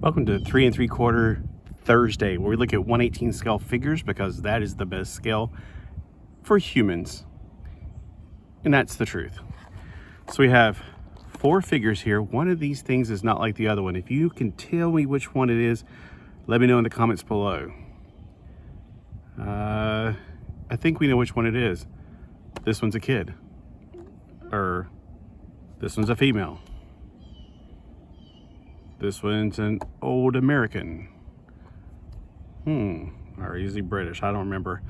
Welcome to 3 3/4 Thursday, where we look at 1/18 scale figures because that is the best scale for humans. And that's the truth. So we have 4 figures here. One of these things is not like the other one. If you can tell me which one it is, let me know in the comments below. I think we know which one it is. This one's a kid. Or this one's a female. This one's an old American. Or is he British? I don't remember.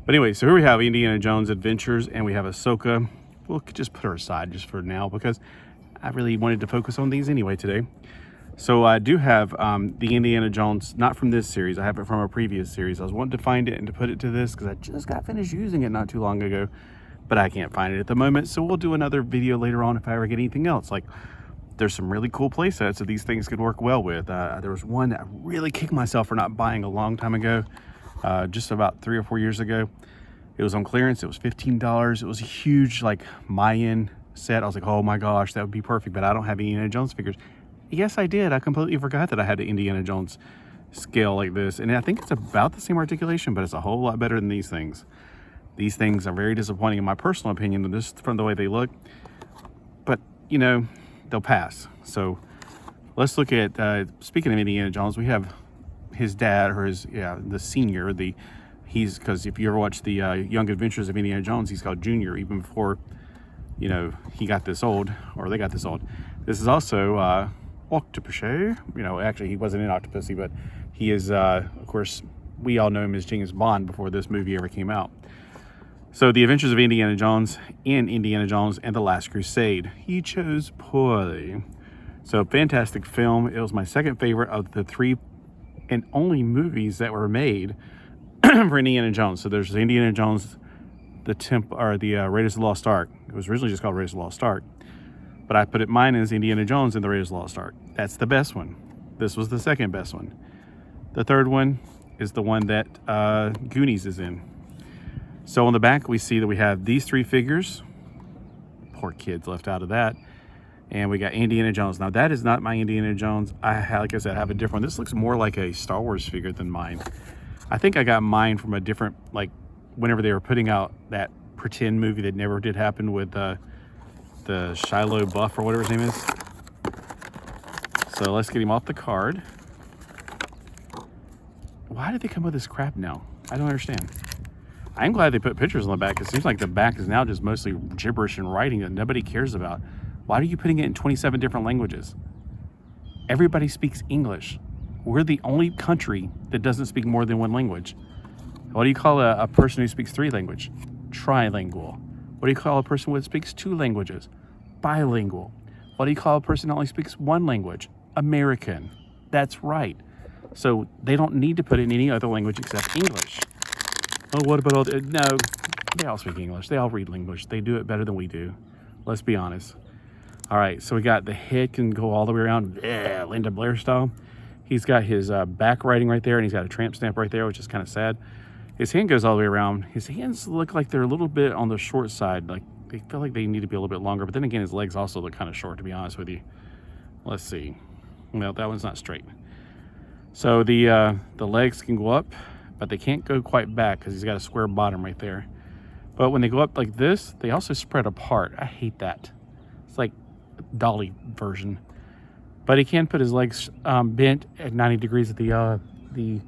But anyway, so here we have Indiana Jones Adventures, and we have Ahsoka. We'll just put her aside just for now because I really wanted to focus on these anyway today. So I do have the Indiana Jones, not from this series. I have it from a previous series. I was wanting to find it and to put it to this because I just got finished using it not too long ago, but I can't find it at the moment. So we'll do another video later on if I ever get anything else. Like, there's some really cool play sets that these things could work well with. There was one that I really kicked myself for not buying a long time ago, just about 3 or 4 years ago. It was on clearance. It was $15. It was a huge, like, Mayan set. I was like, oh my gosh, that would be perfect, but I don't have any Indiana Jones figures. Yes, I did. I completely forgot that I had an Indiana Jones scale like this, and I think it's about the same articulation, but it's a whole lot better than these things. These things are very disappointing in my personal opinion, just from the way they look, but, you know, they'll pass. So let's look at, speaking of Indiana Jones, we have his dad, or his, the senior, he's, because if you ever watch the Young Adventures of Indiana Jones, he's called Junior, even before, you know, he got this old, or they got this old. This is also Octopussy. You know, actually he wasn't in Octopussy, but he is, of course, we all know him as James Bond before this movie ever came out. So the Adventures of Indiana Jones in Indiana Jones and the Last Crusade. He chose poorly. So fantastic film. It was my second favorite of the 3 and only movies that were made for Indiana Jones. So there's Indiana Jones, the Raiders of the Lost Ark. It was originally just called Raiders of the Lost Ark, but I put mine as Indiana Jones and the Raiders of the Lost Ark. That's the best one. This was the second best one. The third one is the one that Goonies is in. So on the back, we see that we have these 3 figures. Poor kids left out of that. And we got Indiana Jones. Now, that is not my Indiana Jones. Like I said, I have a different one. This looks more like a Star Wars figure than mine. I think I got mine from a different, like, whenever they were putting out that pretend movie that never did happen with the Shiloh Buff, or whatever his name is. So let's get him off the card. Why did they come with this crap now? I don't understand. I'm glad they put pictures on the back. It seems like the back is now just mostly gibberish and writing that nobody cares about. Why are you putting it in 27 different languages? Everybody speaks English. We're the only country that doesn't speak more than 1 language. What do you call a person who speaks 3 languages? Trilingual. What do you call a person who speaks 2 languages? Bilingual. What do you call a person who only speaks 1 language? American. That's right. So they don't need to put in any other language except English. Oh, what about all the... No, they all speak English. They all read English. They do it better than we do. Let's be honest. All right, so we got the head can go all the way around, Linda Blair style. He's got his back writing right there, and he's got a tramp stamp right there, which is kind of sad. His hand goes all the way around. His hands look like they're a little bit on the short side. Like, they feel like they need to be a little bit longer. But then again, his legs also look kind of short, to be honest with you. Let's see. No, that one's not straight. So the legs can go up, but they can't go quite back because he's got a square bottom right there. But when they go up like this, they also spread apart. I hate that. It's like a dolly version. But he can put his legs bent at 90 degrees at the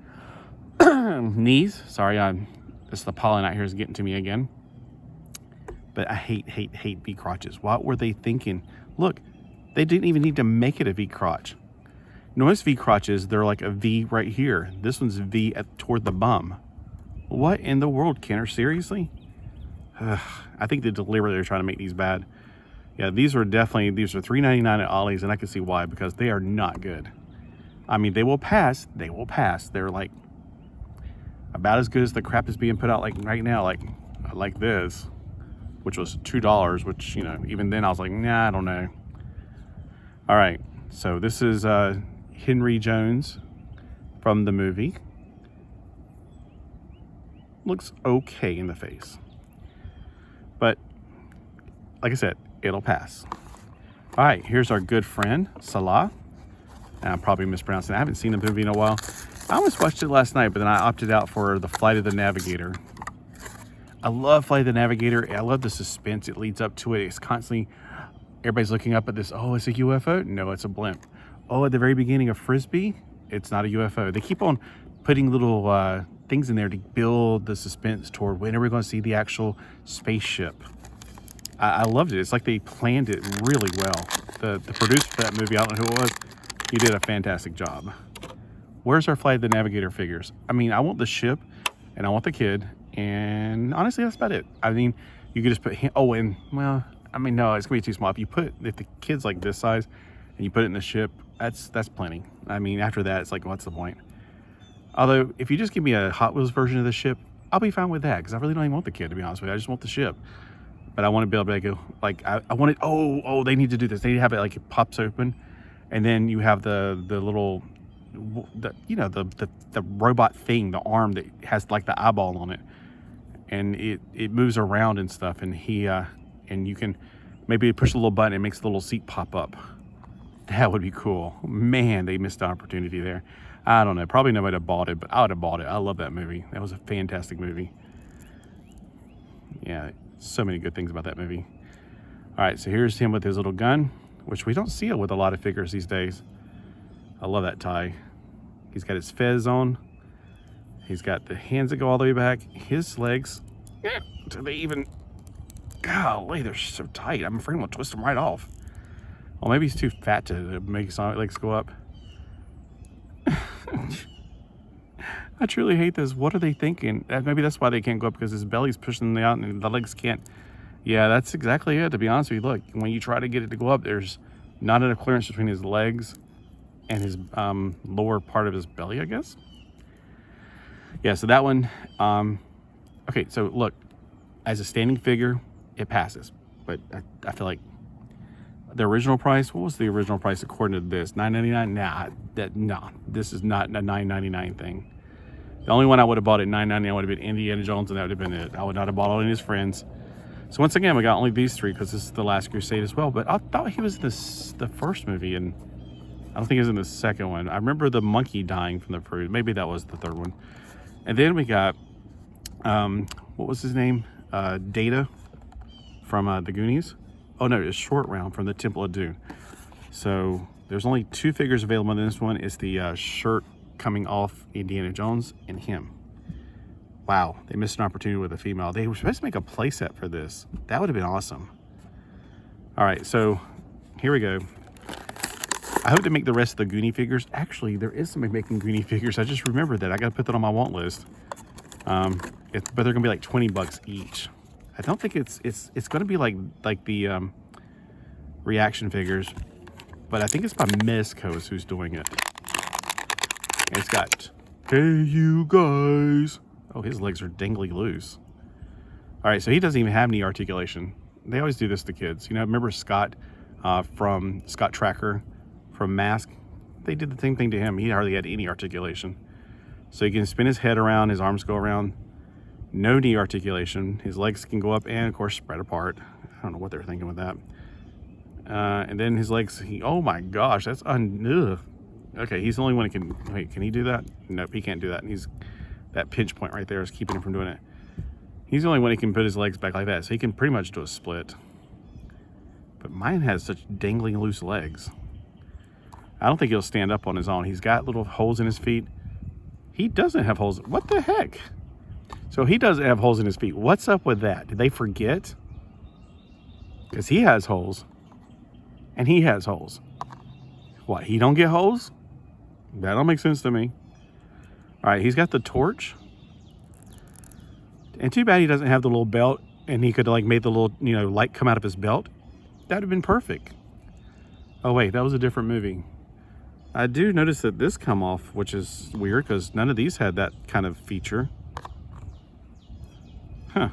knees. Sorry, this the pollen out here is getting to me again. But I hate V crotches. What were they thinking? Look, they didn't even need to make it a V crotch. Most V crotches, they're like a V right here. This one's V toward the bum. What in the world, Kenner? Seriously? I think they deliberately are trying to make these bad. Yeah, these are $3.99 at Ollie's, and I can see why, because they are not good. I mean, they will pass. They will pass. They're like about as good as the crap is being put out like right now, like this, which was $2, which, you know, even then I was like, nah, I don't know. All right, so this is Henry Jones from the movie. Looks okay in the face, but like I said, it'll pass. All right, here's our good friend Salah. I'm probably mispronouncing it. I haven't seen the movie in a while. I almost watched it last night, but then I opted out for The Flight of the Navigator. I love Flight of the Navigator. I love the suspense it leads up to it. It's constantly, everybody's looking up at this, oh, it's a UFO? No, it's a blimp. Oh, at the very beginning of Frisbee, it's not a UFO. They keep on putting little things in there to build the suspense toward when are we going to see the actual spaceship. I loved it. It's like they planned it really well. The producer for that movie, I don't know who it was, he did a fantastic job. Where's our Flight of the Navigator figures? I mean, I want the ship, and I want the kid, and honestly, that's about it. I mean, you could just put him, oh, and, well, I mean, no, it's going to be too small. If the kid's like this size, and you put it in the ship, that's plenty. I mean, after that, it's like, what's the point? Although, if you just give me a Hot Wheels version of the ship, I'll be fine with that, because I really don't even want the kid, to be honest with you. I just want the ship. But I want to be able to go, like, I want it, oh, they need to do this. They need to have it, like, it pops open, and then you have the little, the robot thing, the arm that has, like, the eyeball on it. And it moves around and stuff, and and you can maybe push a little button, it makes the little seat pop up. That would be cool. Man, they missed an opportunity there. I don't know, probably nobody have bought it, but I would have bought it. I love that movie. That was a fantastic movie. Yeah, so many good things about that movie. All right, so here's him with his little gun, which we don't see it with a lot of figures these days. I love that tie. He's got his fez on. He's got the hands that go all the way back. His legs, do they even, golly, they're so tight. I'm afraid I'm gonna twist them right off. Well, maybe he's too fat to make his legs go up. I truly hate this. What are they thinking? Maybe that's why they can't go up, because his belly's pushing them out and the legs can't. Yeah, that's exactly it, to be honest with you. Look, when you try to get it to go up, there's not enough clearance between his legs and his lower part of his belly, I guess. Yeah, so that one, okay, so look, as a standing figure, it passes. But I feel like the original price, what was the original price according to this? $9.99? Nah, this is not a $9.99 thing. The only one I would have bought at $9.99 would have been Indiana Jones, and that would have been it. I would not have bought all of his friends. So once again, we got only these three because this is the Last Crusade as well. But I thought he was in the first movie, and I don't think he was in the second one. I remember the monkey dying from the fruit. Maybe that was the third one. And then we got, what was his name? Data from the Goonies. Oh no, it's Short Round from the Temple of Doom. So there's only two figures available in this one. It's the shirt coming off Indiana Jones and him. Wow, they missed an opportunity with a female. They were supposed to make a playset for this. That would have been awesome. All right, so here we go. I hope to make the rest of the Goonie figures. Actually, there is somebody making Goonie figures. I just remembered that. I got to put that on my want list. But they're gonna be like 20 bucks each. I don't think it's gonna be like the reaction figures, but I think it's by Mezcos who's doing it. And it's got, hey you guys. Oh, his legs are dangly loose. All right, so he doesn't even have knee articulation. They always do this to kids. You know, remember Scott from Scott Tracker from Mask? They did the same thing to him. He hardly had any articulation. So he can spin his head around, his arms go around. No knee articulation. His legs can go up and, of course, spread apart. I don't know what they're thinking with that. And then his legs, oh my gosh, that's ugh. Okay, he's the only one who can, wait, can he do that? Nope, he can't do that. And he's, that pinch point right there is keeping him from doing it. He's the only one who can put his legs back like that, so he can pretty much do a split. But mine has such dangling loose legs. I don't think he'll stand up on his own. He's got little holes in his feet. He doesn't have holes. What the heck? So he doesn't have holes in his feet. What's up with that? Did they forget? Because he has holes. And he has holes. What, he don't get holes? That don't make sense to me. All right, he's got the torch. And too bad he doesn't have the little belt and he could like made the little, you know, light come out of his belt. That would have been perfect. Oh wait, that was a different movie. I do notice that this come off, which is weird because none of these had that kind of feature. Huh.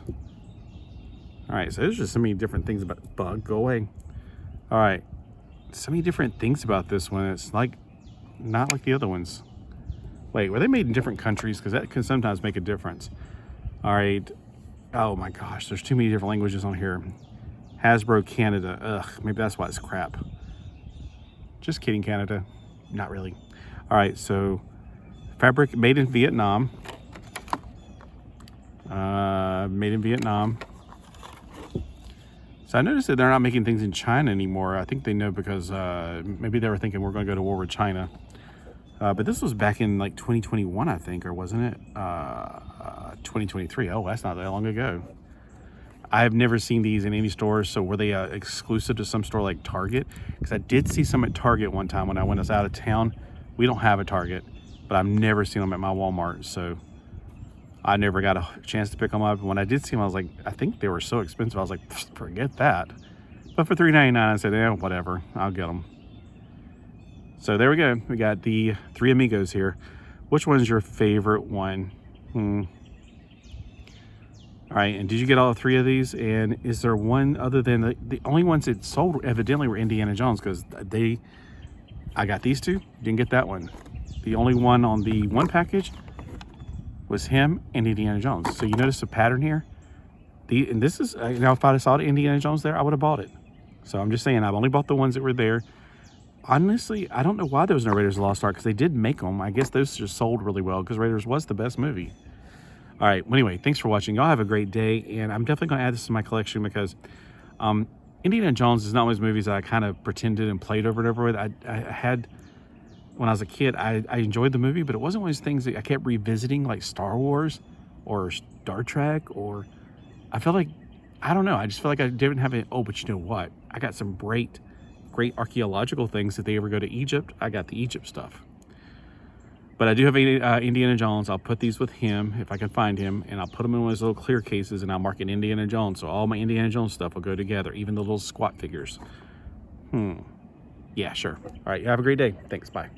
All right, so there's just so many different things about bug. Go away. All right, so many different things about this one. It's like not like the other ones. Wait, were they made in different countries? Because that can sometimes make a difference. All right. Oh my gosh, there's too many different languages on here. Hasbro Canada. Ugh, maybe that's why it's crap. Just kidding, Canada. not really. All right, so fabric made in Vietnam. Made in Vietnam. So I noticed that they're not making things in China anymore. I think they know because maybe they were thinking we're going to go to war with China. But this was back in like 2021, I think, or wasn't it? 2023. Oh, that's not that long ago. I've never seen these in any stores. So were they exclusive to some store like Target? Because I did see some at Target one time when I was out of town. We don't have a Target, but I've never seen them at my Walmart. So I never got a chance to pick them up. When I did see them, I was like, I think they were so expensive. I was like, forget that. But for $3.99, I said, yeah, whatever, I'll get them. So there we go. We got the three amigos here. Which one's your favorite one? All right, and did you get all three of these? And is there one other than the only ones that sold evidently were Indiana Jones, because I got these two, didn't get that one. The only one on the one package was him and Indiana Jones. So you notice a pattern here. And this is, now if I saw the Indiana Jones there, I would have bought it. So I'm just saying, I've only bought the ones that were there. Honestly, I don't know why there was no Raiders of the Lost Ark, because they did make them. I guess those just sold really well, because Raiders was the best movie. All right, well, anyway, thanks for watching. Y'all have a great day, and I'm definitely going to add this to my collection because Indiana Jones is not one of those movies that I kind of pretended and played over and over with. I had, when I was a kid, I enjoyed the movie, but it wasn't one of those things that I kept revisiting, like Star Wars or Star Trek, or I felt like, I don't know, I just felt like I didn't have it. Oh, but you know what? I got some great archaeological things. If they ever go to Egypt, I got the Egypt stuff. But I do have Indiana Jones. I'll put these with him if I can find him, and I'll put them in one of those little clear cases, and I'll mark it Indiana Jones. So all my Indiana Jones stuff will go together, even the little squat figures. Yeah, sure. All right, you have a great day. Thanks, bye.